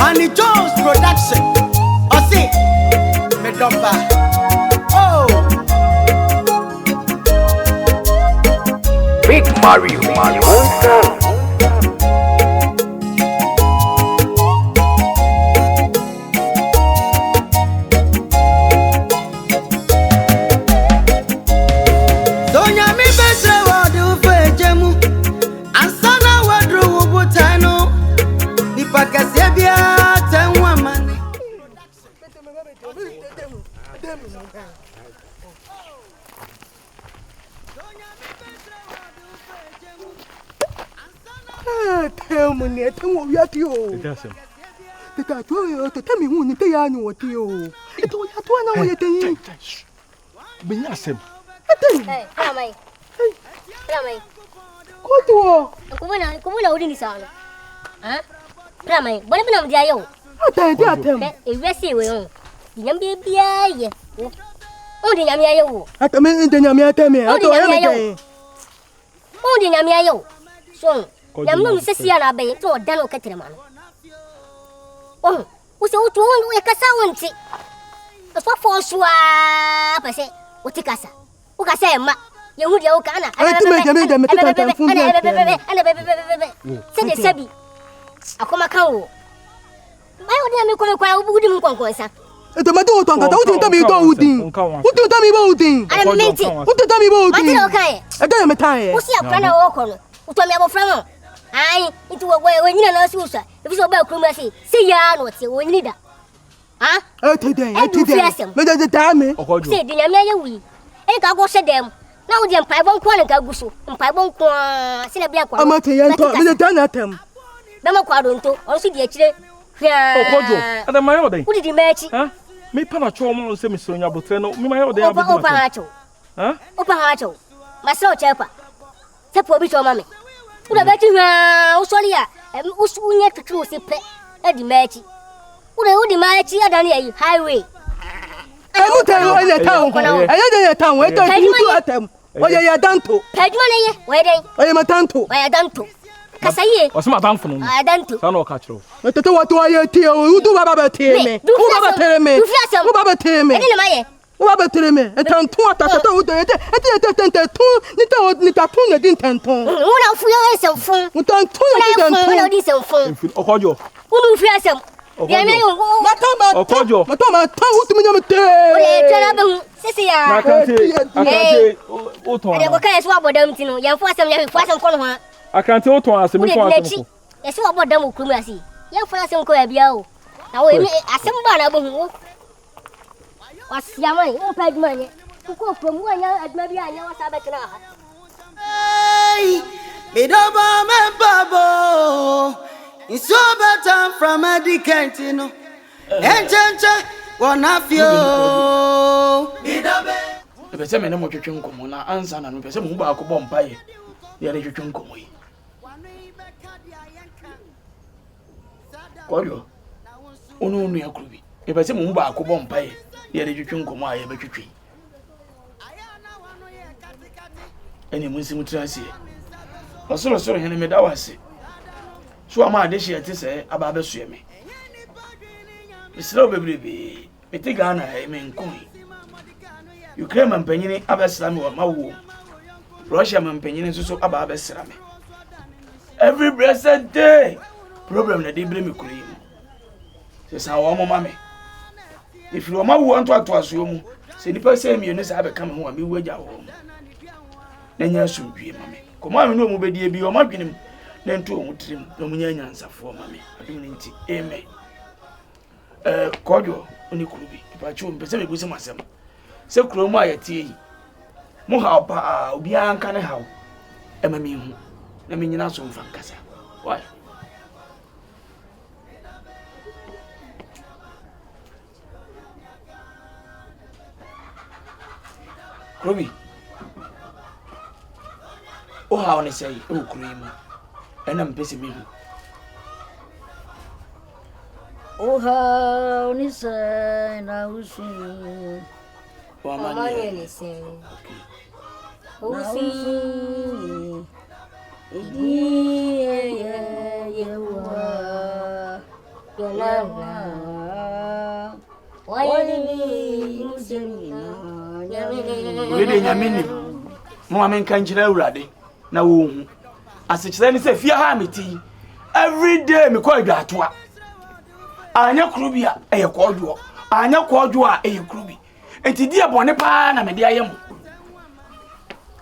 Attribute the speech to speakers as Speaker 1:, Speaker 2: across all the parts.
Speaker 1: Manny Jones Production. Ossi, me domba. Oh,
Speaker 2: Big Mario, Mario.
Speaker 1: Sonya mi bese wadu fejemu. Ansana wadru ubutano. Nipakase bia tenwa mani.
Speaker 3: Tell me, tell me what you do. Tell me when you are what you. It was a 2 hour thing.
Speaker 4: Benyasem.
Speaker 5: Hey, Ramai. Ramai.
Speaker 3: Go to
Speaker 5: Kumuna udini sana. Ah? Ramai, bwana bina mjayo.
Speaker 3: them.
Speaker 5: Ewesi we. Nyambi bia ye. Odi nyamia yo.
Speaker 3: At me in the Yamia Temi. I told him.
Speaker 5: Odi nyamia yo. So, nyamnu sisi ana be to dan o ketere man. Oh, usi utu e kasa wonti. So for swa pese utikasa. Ukasa e ma. Yehu dia ukana. Se de sabi. Akoma kan wo. Mai odi na me kome kwa ubudi mu konkonsa.
Speaker 3: The Madu Tonka, who didn't tell me about Udin? Who didn't tell me about Udin?
Speaker 5: I am minty.
Speaker 3: Who didn't tell me about Udin?
Speaker 5: Okay.
Speaker 3: I don't am tired.
Speaker 5: Who see a plan of Okon? Who told me about Framon? I into a way when you know Susa. If it's about Crumacy, see ya, what's your leader. Huh?
Speaker 3: Today, but the time,
Speaker 5: say, the Yamia we. And I go say them. Now, the Empire won't call a Gagusu, and I won't see a black one.
Speaker 3: I'm not a young talk with a done at them.
Speaker 5: Dama Quadronto, also the actually.
Speaker 4: Yeah, and my old day.
Speaker 5: Who did you match?
Speaker 4: Huh? Me panacho mo se mi sonya boteno mi ma de
Speaker 5: Opa hacho.
Speaker 4: Huh?
Speaker 5: Opa hacho. Ma so chepa. Se po bi so mama. Ura ba ti hwa usori a usunye tutu si pe e di machi. Ura machi adani ayi highway.
Speaker 3: I'm telling you the town. I don't town. Wait till you at them. Oh yeah, danto.
Speaker 5: Pejuma na ye. Where dey?
Speaker 3: I am a danto.
Speaker 5: Where danto. Kasaye.
Speaker 4: O se ma danfo no.
Speaker 5: Ah danto.
Speaker 4: Sa no ka chiro.
Speaker 3: But to what I tell you, do Baba tell me. Who Baba tell me? Who Baba tell me?
Speaker 5: Eni na maye.
Speaker 3: Who Baba tell me? And turn to what I told you. Nita tun didn't turn to.
Speaker 5: Una fu yo sem fun.
Speaker 3: We turn to
Speaker 5: Una di sem fun.
Speaker 4: Okojo.
Speaker 5: Unu fi asem. Ya me yo.
Speaker 4: Okojo.
Speaker 3: Matoma tan utumi nyamte.
Speaker 5: Ole tara be sisi ya.
Speaker 4: Akante o ton.
Speaker 5: Ade ko kai so abodam ti no. Ya fu asem ya fu asem ko no ha.
Speaker 4: Akante o ton asem fu asem ko.
Speaker 5: Ese wo bodam okrum asi. Ya fu asem ko ya bia o. Na wo emi asem ba na bo hu. Wasiamai, o padma ni. Ko from wo anya adma bia anya wasa be kina ha.
Speaker 1: hey, me doba me babo. It's so better from a decantino. Enchancha, one of you.
Speaker 6: If I say me no more twetwe nkomo na ansa na no pese mo ba akobọ mpaye ya le twetwe nkomo yi koyo onu nu yakuru bi if I say mo ba akobọ mpaye ya le twetwe nkomo aye be twetwe eni mo nsimu transie osoro hene me da wase so ama ade hye te se aba be so me mislo bebrebe metiga na me nkoi Ukraine mampanyini abesra me wa mawo Russia mampanyini so aba abesra me every blessed day problem na dey bre me kuri mu se sa wo mama me if you mawo anto aso mu se nipa se mi no sa abeka me ho a me wagya wo na nya sumdue mame komo ame no mu bedie bi o ma dwenem na nto o mu tirim na mu nya nyansafo mame adum ni nti amen kojo oni kurubi ipa chu mpese me gusi masem se kuro mu ayete yi mu ha pa obi anka ne hawo ema mi hu na me nyina so mfa nkasa why kurubi o ha oni sei o kuro yi mu ena mpese mi hu
Speaker 7: o ha oni sei na usi
Speaker 5: Wamanye ni sen. Usi. Idi ye wa. Yana
Speaker 6: Wede nyamini. Mo amen kan kire awurade na wo hu. Asechire ni se fie ha meti. Every day me kwa adwatoa. Anya krubi a eye kodwo. Anya kodwo a eye krubi. Enti die bone pa na me de ayem.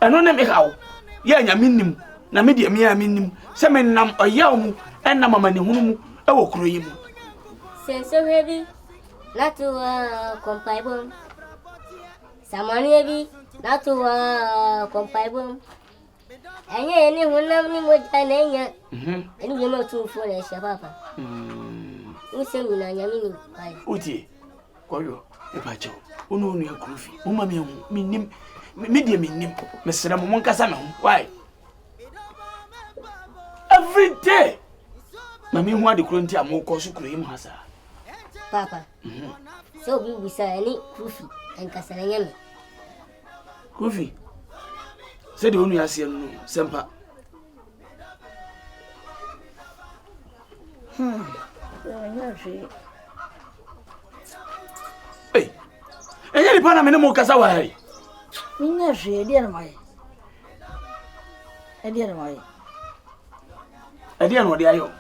Speaker 6: Eno ne me hawo. Ye nyaminim na me de me aminim. Se me nam oyaw mu enna mama ne hunu mu e wo kro yi mu.
Speaker 5: Senso heavy. Not to compile. Samani heavy. Not to compile. And any one of me was an anya. And you know two for a shabapa. We send you Yamini.
Speaker 6: Uti, Koyo, Epacho, Uno, your coffee, Umami, minim, medium in nim, Mr. Moncasano. Why? Every day. Mammy, why the current more cost cream has
Speaker 5: Papa. So we will say any coffee and Casanayam.
Speaker 6: Coffee. Said the only Asian Sempa. Hey, and any Panama more Casawa.
Speaker 7: Dear my. I didn't know.
Speaker 6: I didn't know the Ayo.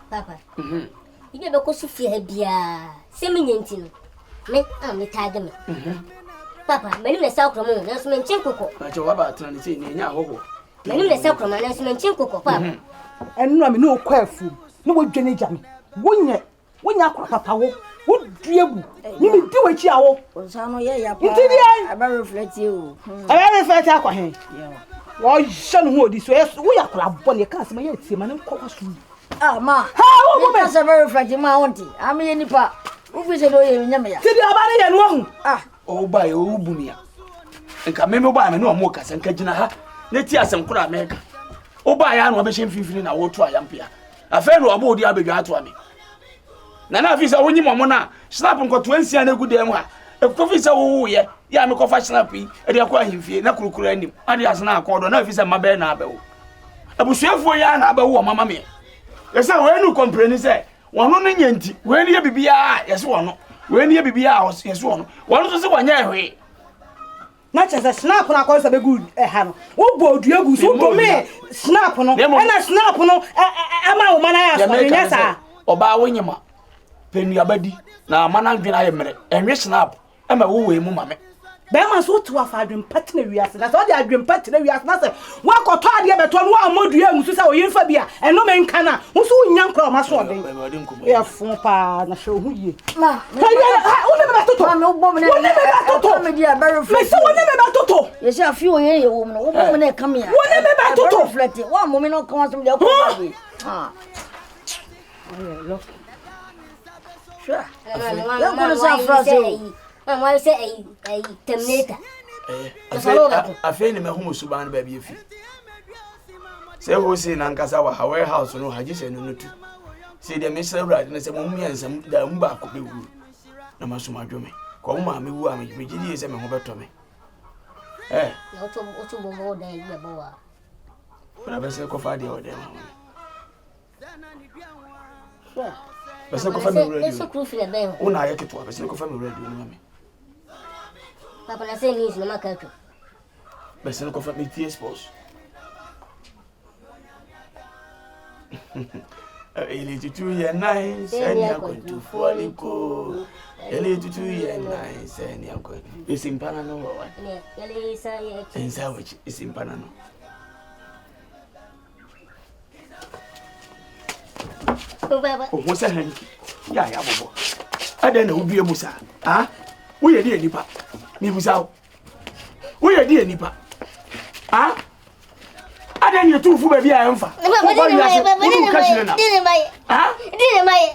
Speaker 5: Papa. You never go to fear beer. Seminentin. Me, I'm the tiger. Papa, my name is Sacramento, that's my chinko.
Speaker 6: But you about transiting in your
Speaker 5: My name is Sacramento, that's my chinko, Papa.
Speaker 3: And no, I'm no careful. No one Jenny Jammy. When you are Papa, what do you do it? Yao.
Speaker 7: I very reflect you.
Speaker 3: I very fat. Why, son, who this way? We are crab bonny cast my man and cost.
Speaker 7: Ah, ma. How woman is a very reflecting my auntie. I mean, any part. Who is a lawyer in Yamia?
Speaker 3: Did you have any one? Ah.
Speaker 6: Oh, by Obunia. And come member by me no more cast and Kajina. Netia some could America. Oh, by I am machine 15 I will try Ampia. A fair about the Abigail to me. Nana is a winning mamma. Snap and got 20 and a good damn. A coffee so yeah, I'm a coffee snappy, and they acquire him fear, Naku Kurenim. And he has now called on office and my bear nabo. I was sure for Yan about Mamma me. Yes, I will no comprehend, say. One on the when you be yes, one. When you be house, yes, one. One was the 1 year away.
Speaker 3: Not as a snap on a course of a good hand. What board you go so me? Snap on and a snap on a man. Yes,
Speaker 6: or bow when you ma. Penny a body. Now, man, I've been a minute and we snap. I'm a woo, mamma.
Speaker 3: Bemas so to have dream partner, that's all they are dream partner. Nothing. What got tired the other one more dream to say, you Fabia, and no man can. Who's so young from my sword? We are for pa, and show who you. Ma, no woman, never Toto. Yes, a few women come here. What Toto reflecting? One woman not comes from the body. Ah, look. Sure. I'm going to say first. I say a terminator.
Speaker 6: I feel in my home suban baby. Say, who say Nankasawa, her warehouse, no, I just no two. Say, the Mr. Right, and I said, Mummy and some Damba could be good. No, Masuma Jome. Come, mammy, who am I? Bediide is a man over to me. Eh, no, more than you, boa. But I best go for the order. But so for me, it's so crucial. Oh, I get to have a single family ready.
Speaker 5: Papa, I say, news no matter.
Speaker 6: But so for me, tears pose. A little 2 years nice, and you're going to fall cool. A little 2 years nice, and you're going. It's in Panano, and sandwich is in Panano. Oh, what's a hand? Yeah, I don't know, be a musa. Ah, we are dear Nipa. Nibusa. We are dear Nipa. Ah, I don't know two for baby. I am for. I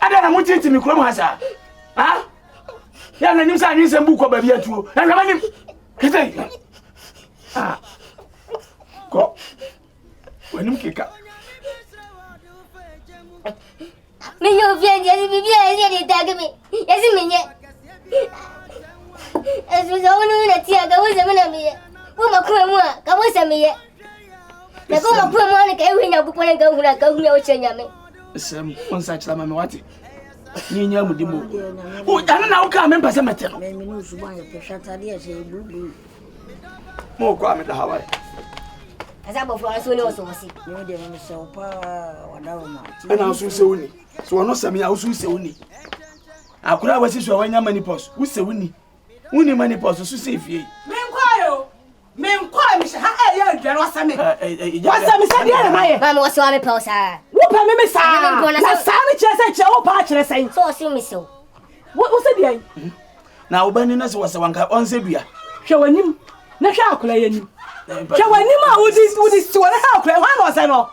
Speaker 6: don't know what to me, Cromasa. Ah, yeah, and you say, you send book of baby too. And I'm him. Ah, go when you kick up.
Speaker 5: Me you fear yes be tag me. Yes me yet. As we all know that here goes a man. Woman come go with me yet. The go put money can we now put one go when I go no change me.
Speaker 6: Some one such time what? Ninya mudimu. O dana na o ka me mpase mete no.
Speaker 7: Me no suban ye peshata de se bulu.
Speaker 6: Mo kwa me da Hawaii.
Speaker 5: Asa bofo aso ni oso wasi.
Speaker 7: Me de me se opa wadawo ma.
Speaker 6: Ana so se woni. So wono sami a so se woni. Akura wasi so wanya manipos. Wo se woni. Woni manipos so se fie.
Speaker 3: Me nkwa mi ha e ya adware wasame. Wasame se de na maye.
Speaker 5: Mama wasi wa me pausa.
Speaker 3: Wo pa me sa. Na sa ni kire se wo pa kire se.
Speaker 5: So osi mi se.
Speaker 3: Wo se de ai.
Speaker 6: Na obani na se wasa wanka onse dua.
Speaker 3: Hwe wanim. Na hwe akula yanim. Hwe wanim a wodi si wona ha akula hwa na ose no.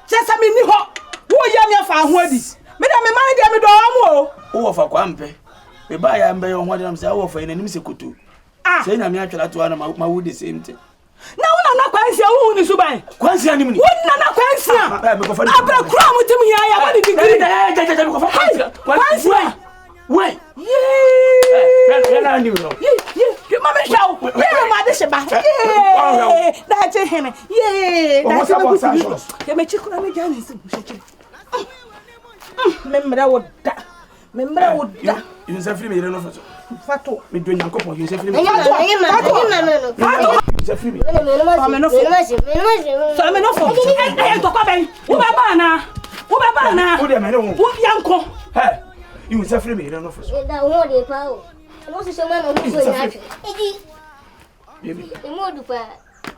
Speaker 3: Chesa mi ni ho. Wo ya mi afa ho adi. Me da me man de me do am o.
Speaker 6: Wo fa kwa mpe. Me ba ya mbe yo ho de am se wo fa ina nim se kutu. Say na me atwela to ana ma wo the same thing.
Speaker 3: Na una na kwansia wo ni suban.
Speaker 6: Kwansia ni mu ni.
Speaker 3: Wona na kwansia.
Speaker 6: Me ko fa.
Speaker 3: Abra kura mutim ya ya ba degree.
Speaker 6: Ja me ko fa kwansia.
Speaker 3: Kwansia.
Speaker 6: Wait.
Speaker 3: Yeah.
Speaker 6: Na ni no.
Speaker 3: Yeah. Mama show. Yeah, ma de sheba. Yeah. That's him. Yeah. That's him. Ya me chikura me jani sim. Memra woda. Memra woda.
Speaker 6: You say free me no for.
Speaker 3: Fato.
Speaker 6: Me do nyankopon you say free me.
Speaker 5: No.
Speaker 6: You say free me.
Speaker 3: So me no for. Eh to kwa ben. Wo ba na.
Speaker 6: Wo de me no.
Speaker 3: Wo yanko.
Speaker 6: Hey. You say free me no for.
Speaker 5: Da wo de pa o. No se chama no so nya. Edi.
Speaker 6: Baby.
Speaker 5: E modu pa.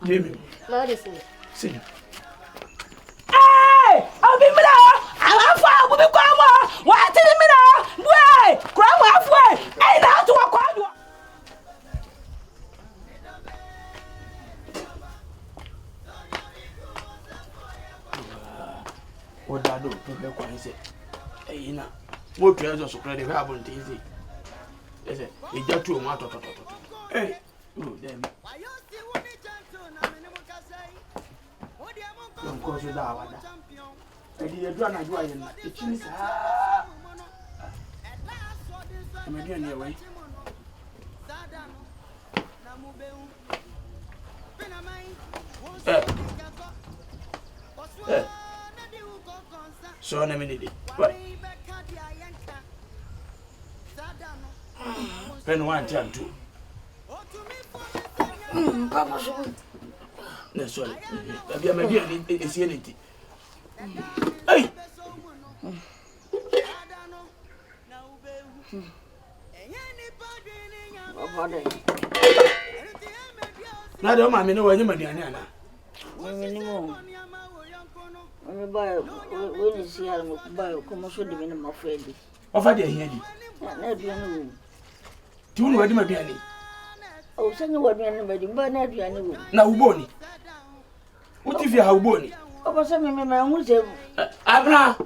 Speaker 6: Baby.
Speaker 5: Ma de sim.
Speaker 6: See.
Speaker 3: Hey! Obi mi da. Afa wo bi kwa mo. Wa ti mi da. Boy! Kwa mo afwe. Eh na to kwa do.
Speaker 6: O da do pe kwa nse. Eyina. Mo treasure so credit we abon tizi. Ese, eja tu o ma to. Eh. Oh, damn. Don't cause you that one. I did a drone. I do. I am. It's in this. I'm again your way. So, I'm in it. What? Pen 1, 10, 2.
Speaker 7: Papa so.
Speaker 6: No, sorry. I am again. It's anything. Hey! Now, don't mind me know when you're Mariana.
Speaker 7: Minimum. When you see how to buy a commercial minimum of Freddy.
Speaker 6: Of I did hear you.
Speaker 7: Not be any.
Speaker 6: Do you know what you might be any?
Speaker 7: Oh, send you what anybody, but not be any.
Speaker 6: Now, Bonnie. What if you have Bonnie?
Speaker 7: Oh, some of my own say,
Speaker 6: Abna!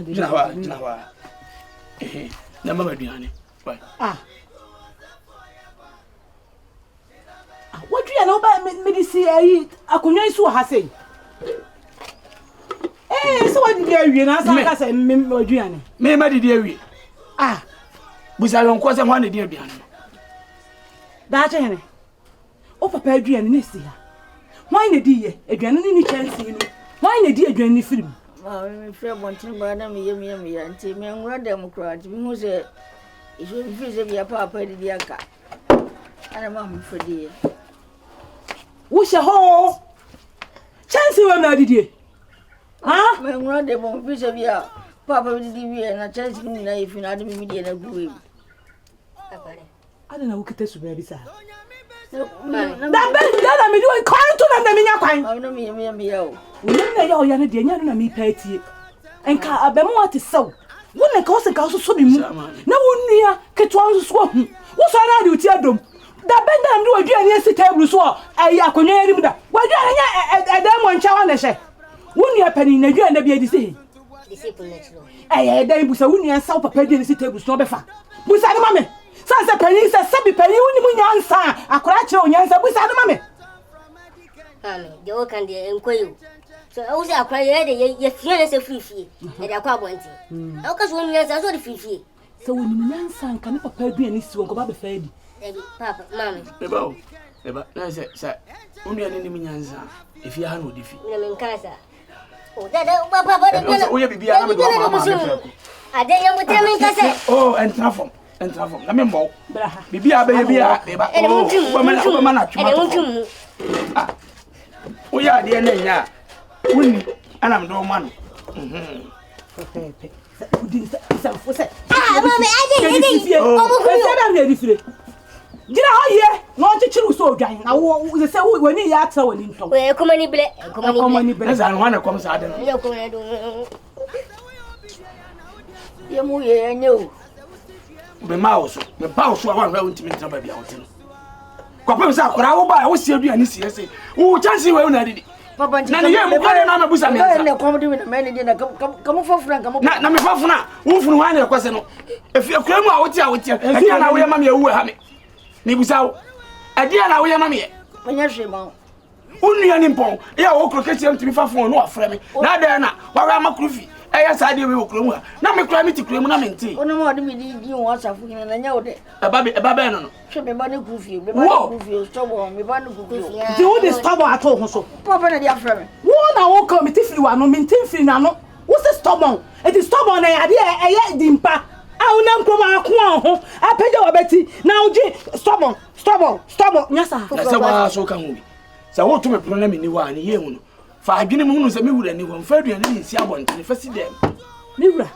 Speaker 6: Jinawa. Na mama duane. Why?
Speaker 3: What do you know about medicine? Akonwa isu ha sei. So what did you na say say me aduane?
Speaker 6: Me ma did awie. Busa lon ko se ho na di aduane.
Speaker 3: Da che hene. O papa aduane na si ha. Why na di ye? Aduane ni chance ni. Why na di aduane ni film?
Speaker 7: me frɛ bɔnten ba na me yam ya nti me nwura democrat me hu sɛ iso me fi sɛ bia papa di aka ana ma me fodi
Speaker 3: wo hye ho chance we na didie
Speaker 7: me nwura de mo fi sɛ bia papa di wie na chance ni na ifi na de me di na guwe
Speaker 3: ada na wo kete su ba bi sa
Speaker 7: na
Speaker 3: me do kwan to na me nya kwan
Speaker 7: na me yam ya o
Speaker 3: wona na ya o ya na de nya na me patie enka abemu ate sew wona ka o se ka so bi mu na wonua ketwa so hu wo so na de uti adom da benda ndo aduane esi table so ayi akonwa yari mu da waduane nya edam woncha wa na hye wonua pani na aduane bi edi se
Speaker 5: disciple next no
Speaker 3: edam busa wonua saw papa di esi table so befa busa de mame sanse pani se sebi pani woni mu nyansa akora kire onyansa busa de mame
Speaker 5: de o kan de enkoyo so o se akora ye fie na se free e de akwa bonti o ka so nyansa so de free
Speaker 3: so woni nyansa nka ne papa aduane si won ko ba be fa di
Speaker 5: Papa, Mammy.
Speaker 6: Eba, na say, only an enemy nyanza. If you have no defeat.
Speaker 5: In casa. Oh, that Papa,
Speaker 6: we be a
Speaker 5: I dare you with them in casa.
Speaker 6: Oh, and transform. I mean, baby, we are the end. And I'm no man.
Speaker 3: Gina how here no chichiru so dwan na wo say we ni ya tra wani ntom
Speaker 5: we komani ble
Speaker 6: as an one comes adam
Speaker 5: yo komani do
Speaker 7: ye mu ye enyo
Speaker 6: be mouse me bounce wa wa ntimi ntra ba bia hotel kwapem sa akora wo ba wo sie aduani sie se wo chance we na didi
Speaker 7: papa
Speaker 6: na ne ye mu kare na mabusa me
Speaker 7: na ne komedi me na me ne na kamu fofuna kamu
Speaker 6: na me fofuna wo funu wa na kwase no efi akora mu a wo ti e na wo ye ma me ewu ha me ni busawo adia na wo ye ma me
Speaker 7: manya hwema
Speaker 6: unua ni mpon ya wo kro kesi ntimi fafo no afre me na da na wa wa makrufi eya sa de we wo kro mu na me kra me ti kro mu na me nti
Speaker 7: ono mo de me di won asafo kina na nya wo de
Speaker 6: eba be no
Speaker 7: hwe me ba ne kufi me ba ne kufi stop me ba ne kufi
Speaker 3: di wo de stop at ho so
Speaker 7: papa na di afre me
Speaker 3: wo na wo ka me ti firi wa no me ti firi na no wo se stop on it is stop on ade eye di mpa a una nkoma ako ho apeja wabeti na uji stop on nyasa
Speaker 6: sa wa so ka hu bi sa wo to me problem ni wa ni ye hu no fa adwene mu hu no se me wura ni ho fa aduane ni si abonte fa si dem
Speaker 3: ni wura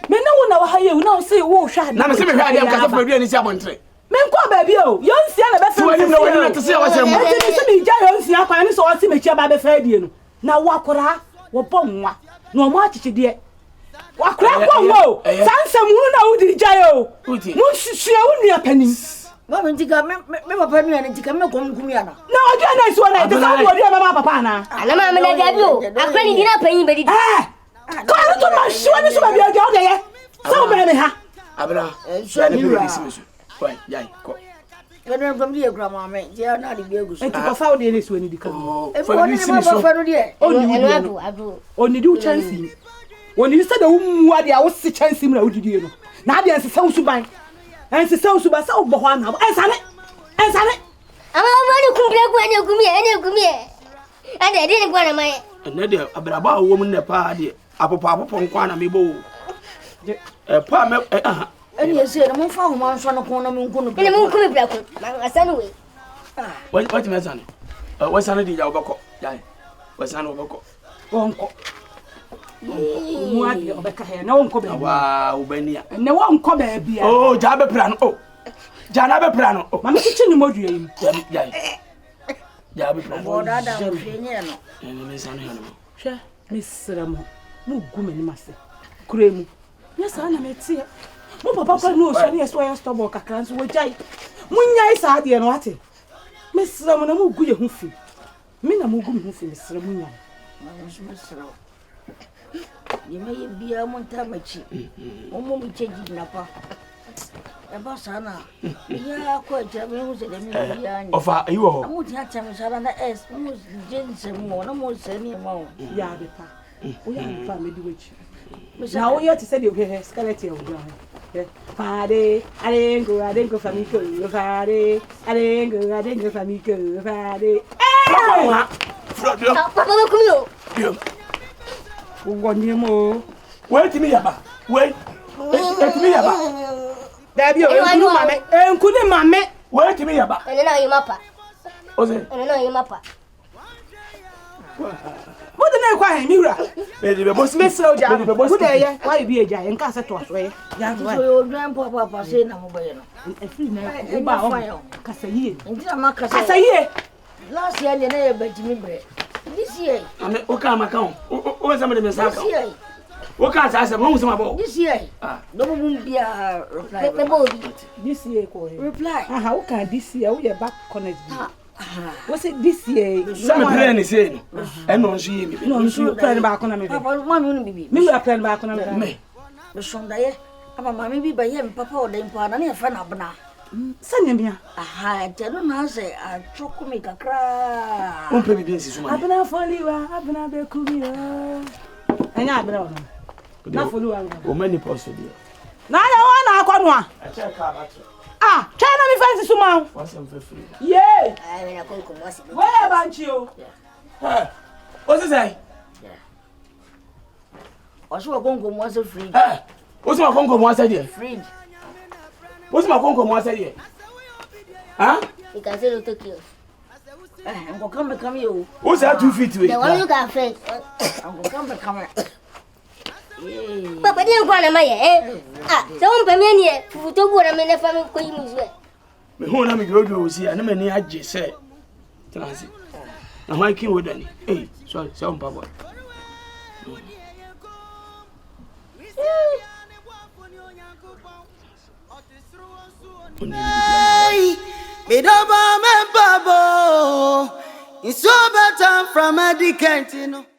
Speaker 3: me na wo na wa ha ye na wo se wo hwa
Speaker 6: na me se me hwa dem ka fa aduane si abonte
Speaker 3: me nko ba bi o yo nsia na be fa
Speaker 6: so ni na wani na te se wa se mu
Speaker 3: ati ni se mi ja yo nsia kwa ni so wa se me chia ba be fa adie no na wo akora wo bomwa na o ma chichide wakra kwongo sansa munu na udi jayo mu sisua unia panim
Speaker 7: mama ntika me papa nua ntika me komkumia na
Speaker 3: ojo na so na ite sa wo dia mama papa na
Speaker 5: ana mama na jabio akra ni dina panyin Bediide
Speaker 3: ko ani to ma shwa ni so ba bia ja o de ye so be me ha
Speaker 6: abra so ni bi si so wai yai ko
Speaker 7: kana kom die kra mama je na di biegu so
Speaker 3: enti ko fa o de ni so ni di kan
Speaker 6: fa bi si so
Speaker 7: fa no die
Speaker 3: oni di u chance woni se da wumu ade a wo se chance mu na wudidie no na ade ense sawu suban ense sawu suban sa wo ho ana ensane
Speaker 5: ama ni kumple ku ene gumie ade de ni gwana mai
Speaker 6: ene de abraba wo mu ne pa ade apopo nkwa na mebo pa me aha
Speaker 7: ene yese na mo fa ho man so no ko na mo nku no
Speaker 5: ene mo nkumi bla ku asanu we
Speaker 6: what me san wasane di ja obako dai wasane obako
Speaker 3: wonko mu ade obeka he na wonko be
Speaker 6: wa ubania
Speaker 3: ne wonko be bia
Speaker 6: oh ja be pra no ja na be pra no
Speaker 3: mama kichi ni modua yi
Speaker 6: ja be pra
Speaker 7: bo dada mo hwenye no
Speaker 6: ene me san he no
Speaker 3: hwe misra mo mu gume ni mase kuremu yesa na metie mo papa pa no so ne so ya stop kakra so wajai munyai sa ade no ate misra mo na mu gu ye hu fi mi na mu gu me hu fi misra mo nya
Speaker 7: misra yeme ye bia mo ntamachi mo mu cheji na pa e ba sana ya ko je me hu se de mi ya ni
Speaker 6: ofa ayi wo ho
Speaker 7: mo ti acha me sara na es mo jense mo na mo se ni ma o
Speaker 3: ya be pa o ya pa me di wechi na o ye ti se de he skeleton o do Fade, adengo famiko, fade, adengo famiko, fade.
Speaker 5: papa mo kumio
Speaker 3: Ugoni mo.
Speaker 6: Wait me yaba. Wait me yaba.
Speaker 3: Dabi o enkuni mame.
Speaker 6: Wait me yaba.
Speaker 5: ene na yimapa
Speaker 6: Oze.
Speaker 5: ene na yimapa
Speaker 3: Mo de na kwa he mi wura.
Speaker 6: Bedi be boss.
Speaker 3: Mesro ja. Mo de ye, why be eja, enka se to aso ye. Ja
Speaker 7: so yo dwan papa se na mo baye no
Speaker 3: e free na e ba o. Kasaye.
Speaker 7: ntina makasa
Speaker 3: Kasaye.
Speaker 7: last year ne na ye batimi bre this year
Speaker 6: Ame o ka maka o. O se me de me sa ka.
Speaker 7: this year
Speaker 6: O ka sa se mo se ma bo.
Speaker 7: this year
Speaker 6: Ah.
Speaker 7: no mo bia reply
Speaker 5: me bobi
Speaker 3: This year ko he.
Speaker 7: reply
Speaker 3: Aha, o kan this year, o ye back connect. What say this year?
Speaker 6: Se me plan ni se no. E no nso yi mi.
Speaker 3: No, nso plan ba ko na me.
Speaker 7: papa mama no bibi
Speaker 3: Me wura plan ba ko na me.
Speaker 6: Me.
Speaker 7: me sonda ye aba mama bi ba ye me papa o den pa na ne fa na bna
Speaker 3: Sanya bia.
Speaker 7: aha telo na se a choko me kakra
Speaker 6: O pe bi nsi so ma.
Speaker 3: Abna foliwa, abna be kubiyo. Anya abna o. Na foliwa.
Speaker 6: O mani post dia.
Speaker 3: Na ya wa na akonu a.
Speaker 6: A check ka ba.
Speaker 3: Ah, China me fancy suma.
Speaker 6: What's am free?
Speaker 3: Yeah.
Speaker 5: I mean, I can't come once.
Speaker 3: Where banchio?
Speaker 6: Eh. What's say?
Speaker 7: Osho kongo once free.
Speaker 6: Eh. What's my conco once there?
Speaker 7: Free.
Speaker 6: What's my conco once there? Huh?
Speaker 5: You can say to Tokyo.
Speaker 7: I'm gonna come you.
Speaker 6: What's that 2 feet away?
Speaker 5: The one you got friends.
Speaker 7: I'm gonna come.
Speaker 5: Papa didn't go on my eh? Ah, don't pay me here. To go on a family queen.
Speaker 6: Me who na me grow see and me ni agye say. Transi. Na my king with any. Eh, sorry, say papa.
Speaker 1: Hey, Bediide, me babo. It's so better from a decant,